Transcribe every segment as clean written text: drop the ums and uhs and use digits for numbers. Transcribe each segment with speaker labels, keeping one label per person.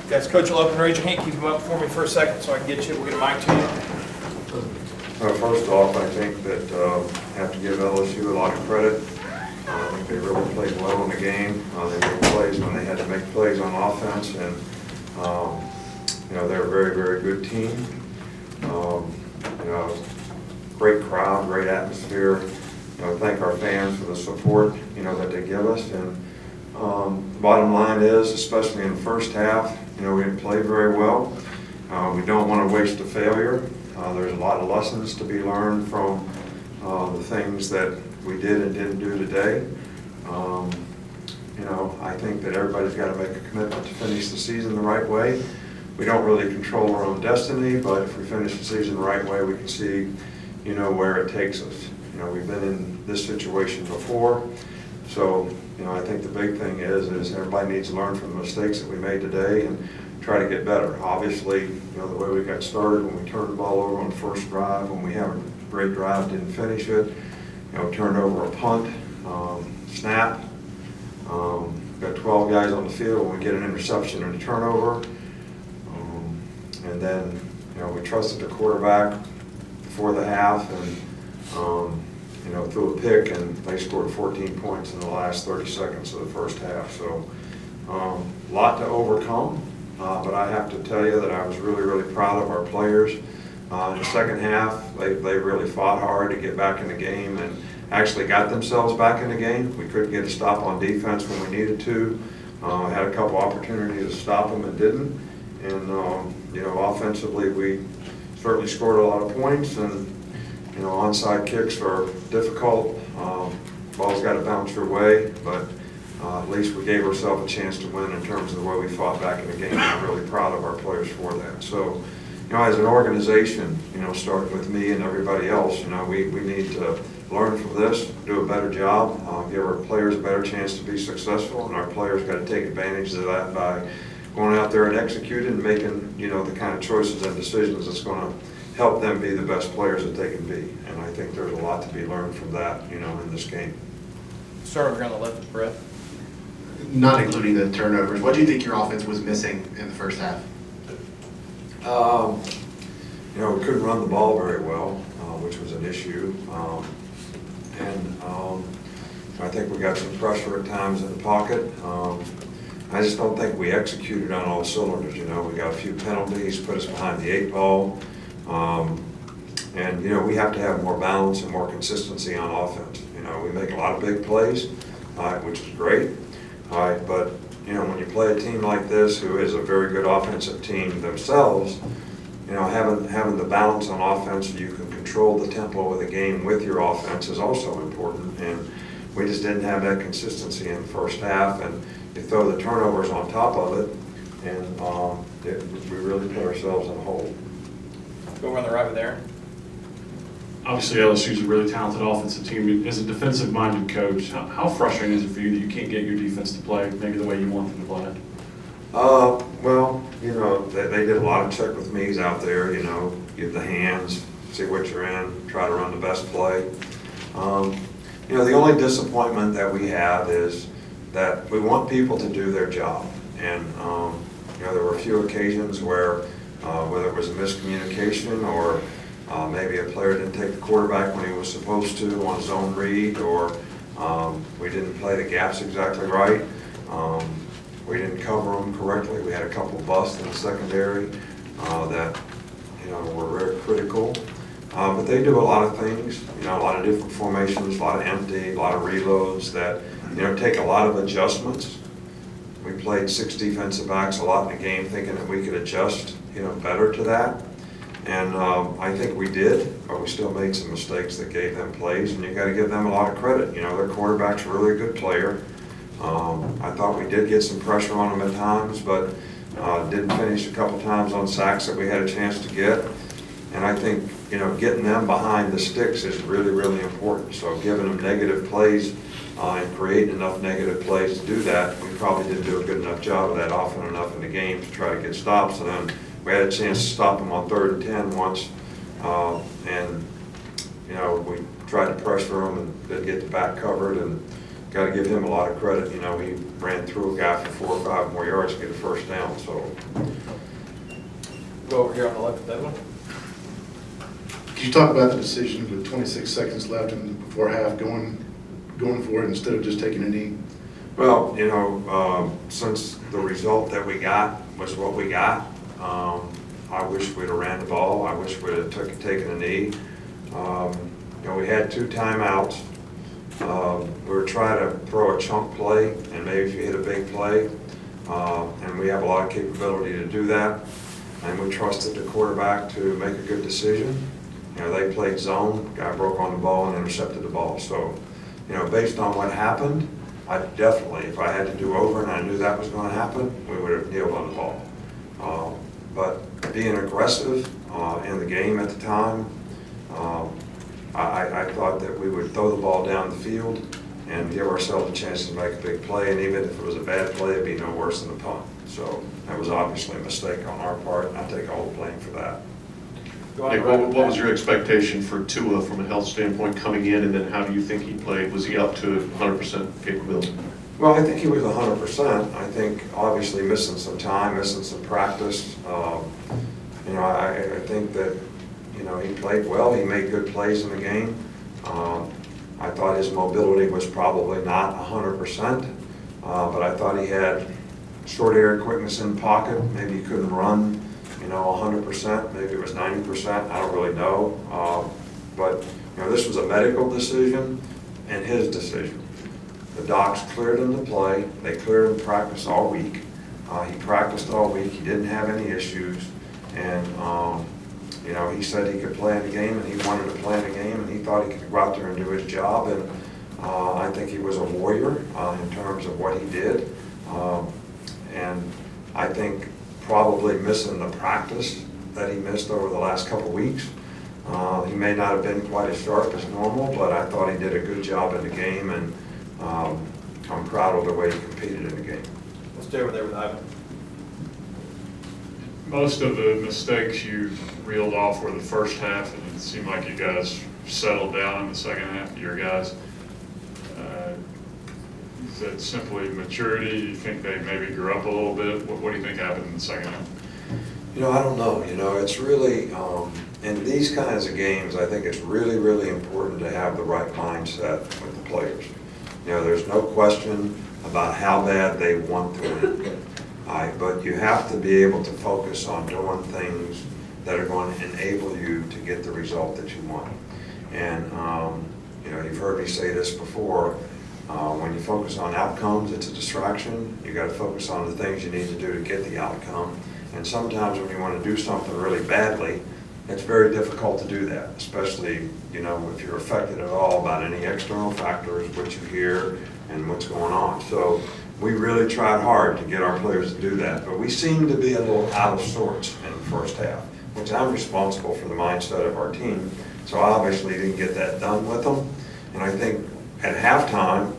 Speaker 1: Guys, Coach will open, raise your hand, keep them up for me for a second so I can get you, we'll get a mic to you.
Speaker 2: First off, I think that I have to give LSU a lot of credit. I think they really played well in the game. They made plays when they had to make plays on offense, and they're a very, very good team. Great crowd, great atmosphere. Thank our fans for the support that they give us. And the bottom line is, especially in the first half, we didn't play very well. We don't want to waste a failure. There's a lot of lessons to be learned from the things that we did and didn't do today. I think that everybody's got to make a commitment to finish the season the right way. We don't really control our own destiny, but if we finish the season the right way, we can see, where it takes us. We've been in this situation before, so I think the big thing is everybody needs to learn from the mistakes that we made today and try to get better. Obviously, the way we got started when we turned the ball over on the first drive, when we have a great drive, didn't finish it, turned over a punt, snap, got 12 guys on the field when we get an interception and a turnover, and then we trusted the quarterback before the half and threw a pick, and they scored 14 points in the last 30 seconds of the first half. So a lot to overcome, but I have to tell you that I was really, really proud of our players. In the second half, they really fought hard to get back in the game and actually got themselves back in the game. We couldn't get a stop on defense when we needed to. Had a couple opportunities to stop them and didn't. And offensively, we certainly scored a lot of points, and onside kicks are difficult. Ball's got to bounce your way, but at least we gave ourselves a chance to win in terms of the way we fought back in the game. I'm really proud of our players for that. So, as an organization, starting with me and everybody else, we need to learn from this, do a better job, give our players a better chance to be successful, and our players got to take advantage of that by going out there and executing and making, the kind of choices and decisions that's going to help them be the best players that they can be. And I think there's a lot to be learned from that, in this game.
Speaker 1: Start over here on the left with Brett.
Speaker 3: Not including the turnovers, what do you think your offense was missing in the first half?
Speaker 2: We couldn't run the ball very well, which was an issue. I think we got some pressure at times in the pocket. I just don't think we executed on all cylinders. We got a few penalties, put us behind the 8 ball. We have to have more balance and more consistency on offense. We make a lot of big plays, which is great. But when you play a team like this, who is a very good offensive team themselves, having the balance on offense so you can control the tempo of the game with your offense is also important. And we just didn't have that consistency in the first half, and you throw the turnovers on top of it, and we really put ourselves in a hole.
Speaker 1: Go over on the right with Aaron.
Speaker 4: Obviously, LSU is a really talented offensive team. As a defensive-minded coach, how frustrating is it for you that you can't get your defense to play maybe the way you want them to play?
Speaker 2: Well, they did a lot of check with me's out there, give the hands, see what you're in, try to run the best play. The only disappointment that we have is that we want people to do their job. And, there were a few occasions where, whether it was a miscommunication or maybe a player didn't take the quarterback when he was supposed to on his own read, or we didn't play the gaps exactly right. We didn't cover them correctly. We had a couple busts in the secondary that were very critical. But they do a lot of things, a lot of different formations, a lot of empty, a lot of reloads that take a lot of adjustments. We played 6 defensive backs a lot in the game, thinking that we could adjust better to that. And I think we did, but we still made some mistakes that gave them plays, and you got to give them a lot of credit. Their quarterback's a really good player. I thought we did get some pressure on them at times, but didn't finish a couple times on sacks that we had a chance to get. And I think, getting them behind the sticks is really, really important. So giving them negative plays and creating enough negative plays to do that, we probably didn't do a good enough job of that often enough in the game to try to get stops. And then we had a chance to stop them on 3rd and 10 once, and we tried to pressure them and didn't get the back covered, and got to give him a lot of credit. You know, he ran through a guy for 4 or 5 more yards to get a first down, so.
Speaker 1: Go over here on the left of that one.
Speaker 5: Could you talk about the decision with 26 seconds left and before half going for it instead of just taking a knee?
Speaker 2: Well, you know, since the result that we got was what we got, I wish we'd have ran the ball. I wish we'd have taken a knee. You know, we had 2 timeouts. We were trying to throw a chunk play, and maybe if you hit a big play, and we have a lot of capability to do that, and we trusted the quarterback to make a good decision. You know, they played zone, guy broke on the ball and intercepted the ball. So, you know, based on what happened, I definitely, if I had to do over and I knew that was going to happen, we would have kneeled on the ball. But being aggressive in the game at the time, I thought that we would throw the ball down the field and give ourselves a chance to make a big play. And even if it was a bad play, it'd be no worse than a punt. So that was obviously a mistake on our part, and I take all the blame for that.
Speaker 1: Go on
Speaker 4: Nick,
Speaker 1: the right
Speaker 4: what
Speaker 1: of
Speaker 4: was
Speaker 1: that.
Speaker 4: your expectation for Tua from a health standpoint coming in, and then how do you think he played? Was he up to 100% capability?
Speaker 2: Well, I think he was 100%. I think obviously missing some time, missing some practice. You know, I think that, you know, he played well. He made good plays in the game. I thought his mobility was probably not 100%, but I thought he had short area quickness in pocket. Maybe he couldn't run, you know, 100%. Maybe it was 90%. I don't really know. But, you know, this was a medical decision and his decision. The docs cleared him to play. They cleared him to practice all week. He practiced all week. He didn't have any issues. And, you know, he said he could play in the game, and he wanted to play in the game, and he thought he could go out there and do his job. And I think he was a warrior in terms of what he did. And I think probably missing the practice that he missed over the last couple of weeks, he may not have been quite as sharp as normal, but I thought he did a good job in the game, and I'm proud of the way he competed in the game.
Speaker 1: We'll stay over there with Ivan.
Speaker 6: Most of the mistakes you reeled off were the first half, and it seemed like you guys settled down in the second half, your guys. Is that simply maturity? You think they maybe grew up a little bit? What do you think happened in the second half?
Speaker 2: You know, I don't know. You know, it's really, in these kinds of games, I think it's really, really important to have the right mindset with the players. You know, there's no question about how bad they want to win. But you have to be able to focus on doing things that are going to enable you to get the result that you want. And, you know, you've heard me say this before, when you focus on outcomes, it's a distraction. You got to focus on the things you need to do to get the outcome. And sometimes when you want to do something really badly, it's very difficult to do that, especially, you know, if you're affected at all about any external factors, what you hear and what's going on. So we really tried hard to get our players to do that, but we seemed to be a little out of sorts in the first half, which I'm responsible for the mindset of our team. So I obviously didn't get that done with them. And I think at halftime,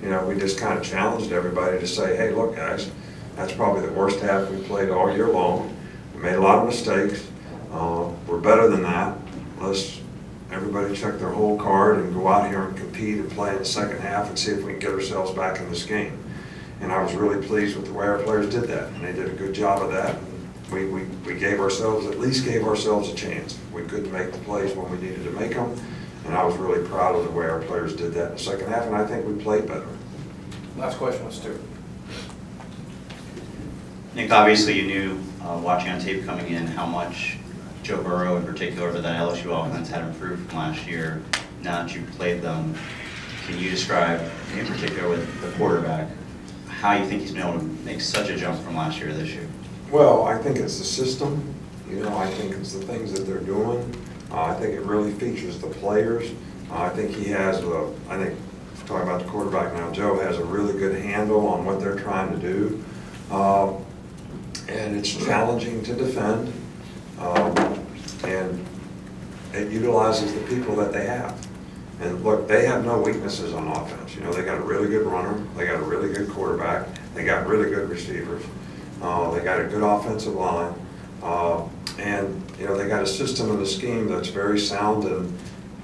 Speaker 2: you know, we just kind of challenged everybody to say, hey, look, guys, that's probably the worst half we played all year long. We made a lot of mistakes. We're better than that. Let's everybody check their whole card and go out here and compete and play in the second half and see if we can get ourselves back in this game. And I was really pleased with the way our players did that, and they did a good job of that. We gave ourselves, at least gave ourselves a chance. We couldn't make the plays when we needed to make them, and I was really proud of the way our players did that in the second half, and I think we played better.
Speaker 1: Last question with Stuart.
Speaker 7: Nick, obviously you knew, watching on tape coming in, how much Joe Burrow in particular, but that LSU offense had improved from last year. Now that you've played them, can you describe, in particular with the quarterback, how you think he's been able to make such a jump from last year to this year?
Speaker 2: Well, I think it's the system. You know, I think it's the things that they're doing. I think it really features the players. I think he has talking about the quarterback now, Joe has a really good handle on what they're trying to do. And it's challenging to defend. And it utilizes the people that they have. And look, they have no weaknesses on offense. You know, they got a really good runner. They got a really good quarterback. They got really good receivers. They got a good offensive line. And, you know, they got a system and a scheme that's very sound and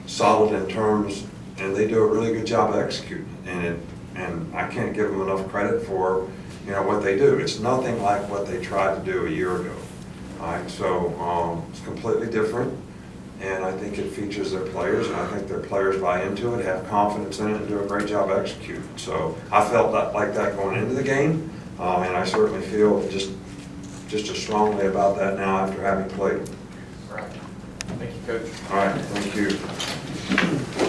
Speaker 2: solid in terms, and they do a really good job of executing. And And I can't give them enough credit for, you know, what they do. It's nothing like what they tried to do a year ago. All right, so it's completely different, and I think it features their players, and I think their players buy into it, have confidence in it, and do a great job executing. So I felt like that going into the game, and I certainly feel just as strongly about that now after having played.
Speaker 1: All right. Thank you, Coach.
Speaker 2: All right, thank you.